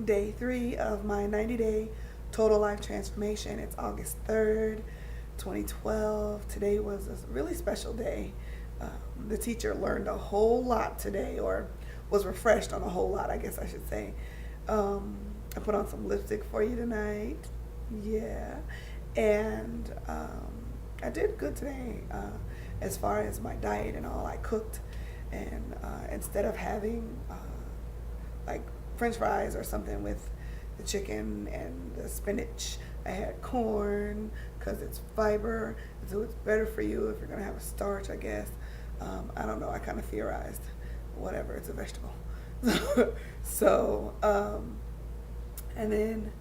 day 3 of my 90-day total life transformation. It's August 3rd, 2012. Today was a really special day. The teacher learned a whole lot today, or was refreshed on a whole lot, I guess I should say. I put on some lipstick for you tonight. Yeah. And I did good today as far as my diet and all. I cooked, and instead of having like French fries or something with the chicken and the spinach, I had corn because it's fiber, so it's better for you if you're gonna have a starch, I guess. I don't know. I kind of theorized. Whatever. It's a vegetable. so, and then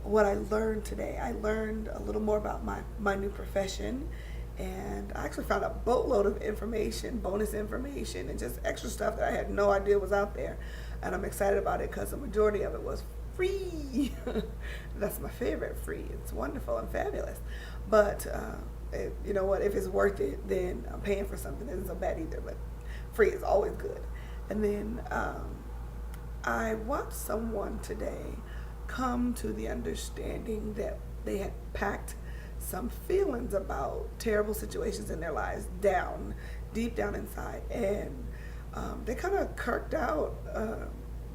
what I learned today, I learned a little more about my new profession, and I actually found a boatload of information, bonus information, and just extra stuff that I had no idea was out there. And I'm excited about it because the majority of it was free. That's my favorite, free. It's wonderful and fabulous. But you know what? If it's worth it, then I'm paying for something that isn't so bad either. But free is always good. And then I watched someone today come to the understanding that they had packed some feelings about terrible situations in their lives down, deep down inside, and they kind of kirked out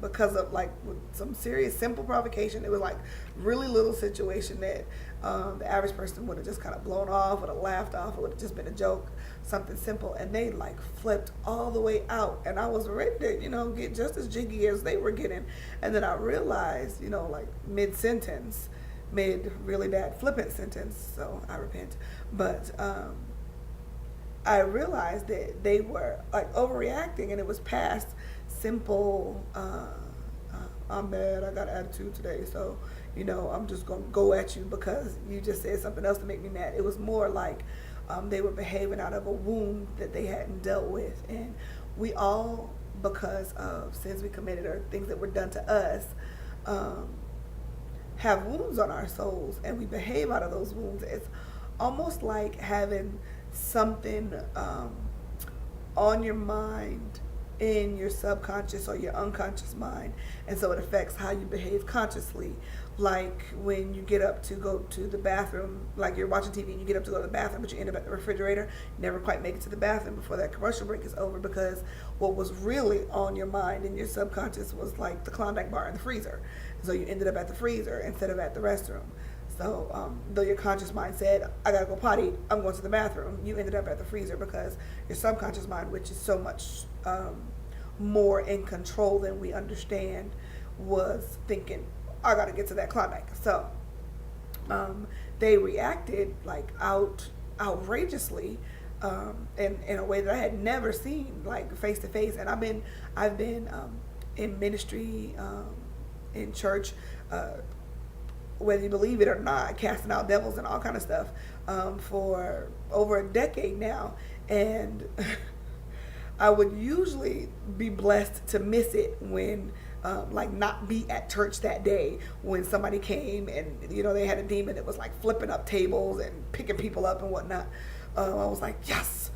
because of like with some serious simple provocation. It was like really little situation that the average person would have just kind of blown off, would have laughed off, it would have just been a joke, something simple, and they like flipped all the way out, and I was ready to get just as jiggy as they were getting. And then I realized, like mid-sentence, mid really bad flippant sentence, so I repent, but I realized that they were like overreacting, and it was past simple I'm mad, I got attitude today, so I'm just gonna go at you because you just said something else to make me mad. It was more like they were behaving out of a wound that they hadn't dealt with. And we all, because of sins we committed or things that were done to us, have wounds on our souls, and we behave out of those wounds. It's almost like having something on your mind, in your subconscious or your unconscious mind, and so it affects how you behave consciously. Like when you get up to go to the bathroom, like you're watching TV and you get up to go to the bathroom, but you end up at the refrigerator, you never quite make it to the bathroom before that commercial break is over, because what was really on your mind in your subconscious was like the Klondike bar in the freezer. So you ended up at the freezer instead of at the restroom. So though your conscious mind said, I gotta go potty, I'm going to the bathroom, you ended up at the freezer because your subconscious mind, which is so much more in control than we understand, was thinking, I gotta get to that Klondike. So they reacted like outrageously in a way that I had never seen, like face to face. And I've been in ministry, in church, whether you believe it or not, casting out devils and all kind of stuff for over a decade now. And I would usually be blessed to miss it when like not be at church that day when somebody came and they had a demon that was like flipping up tables and picking people up and whatnot. I was like, yes,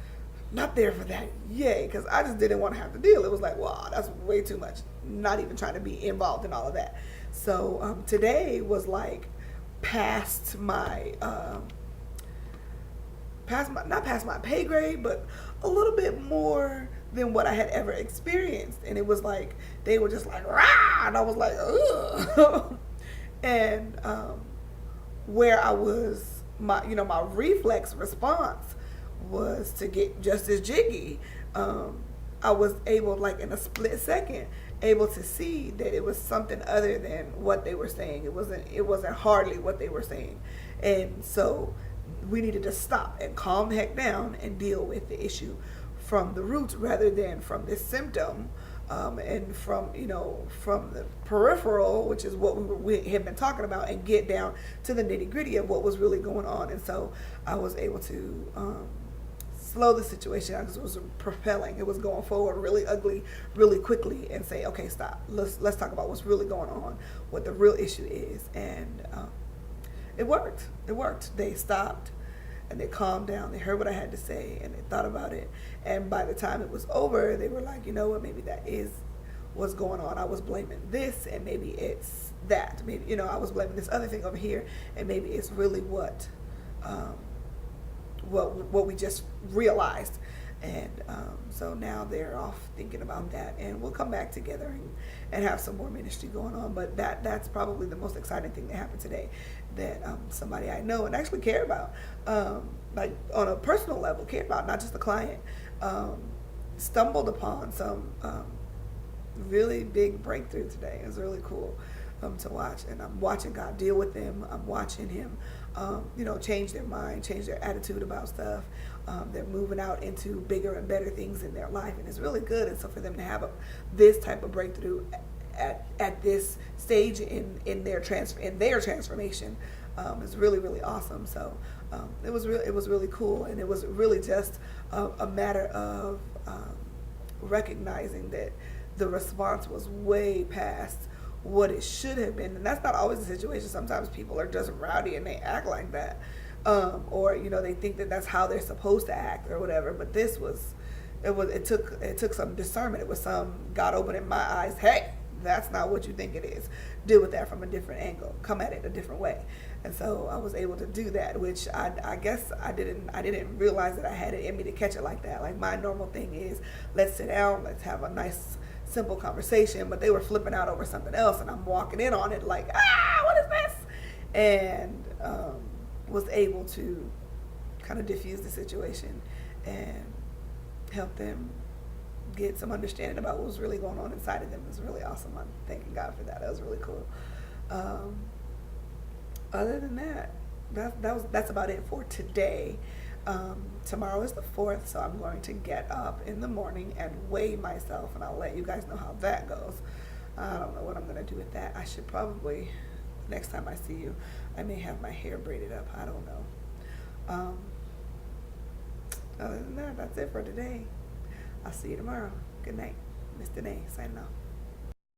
not there for that, yay, because I just didn't want to have to deal. It was like, wow, that's way too much, not even trying to be involved in all of that. So today was like past my not past my pay grade, but a little bit more than what I had ever experienced. And it was like they were just like rah, and I was like ugh. And where I was, my reflex response was to get just as jiggy. I was able, like in a split second, able to see that it was something other than what they were saying. It wasn't hardly what they were saying. And so we needed to stop and calm the heck down and deal with the issue from the roots rather than from this symptom, and from the peripheral, which is what we had been talking about, and get down to the nitty gritty of what was really going on. And so I was able to slow the situation down because it was propelling. It was going forward really ugly, really quickly, and say, okay, stop. Let's talk about what's really going on, what the real issue is. And it worked. It worked. They stopped and they calmed down. They heard what I had to say and they thought about it. And by the time it was over, they were like, you know what, maybe that is was going on. I was blaming this, and maybe it's that. Maybe, you know, I was blaming this other thing over here, and maybe it's really what we just realized. And so now they're off thinking about that, and we'll come back together and have some more ministry going on. But that's probably the most exciting thing that happened today, that somebody I know and actually care about, like on a personal level, care about, not just the client, stumbled upon some really big breakthrough today. It was really cool to watch, and I'm watching God deal with them. I'm watching Him, you know, change their mind, change their attitude about stuff. They're moving out into bigger and better things in their life, and it's really good. And so for them to have this type of breakthrough at this stage in their transformation is really, really awesome. So it was really cool, and it was really just a matter of recognizing that the response was way past what it should have been. And that's not always the situation. Sometimes people are just rowdy and they act like that, or you know, they think that that's how they're supposed to act or whatever. But this was it took some discernment. It was some God opening my eyes. Hey, that's not what you think it is. Deal with that from a different angle. Come at it a different way. And so I was able to do that, which I guess I didn't realize that I had it in me to catch it like that. Like, my normal thing is, let's sit down, let's have a nice simple conversation. But they were flipping out over something else, and I'm walking in on it like, what is this? And was able to kind of diffuse the situation and help them get some understanding about what was really going on inside of them. It was really awesome. I'm thanking God for that. That was really cool. Other than that, that's about it for today. Tomorrow is the 4th, so I'm going to get up in the morning and weigh myself, and I'll let you guys know how that goes. I don't know what I'm going to do with that. I should probably, next time I see you, I may have my hair braided up. I don't know. Other than that, that's it for today. I'll see you tomorrow. Good night. Miss Denee signing off.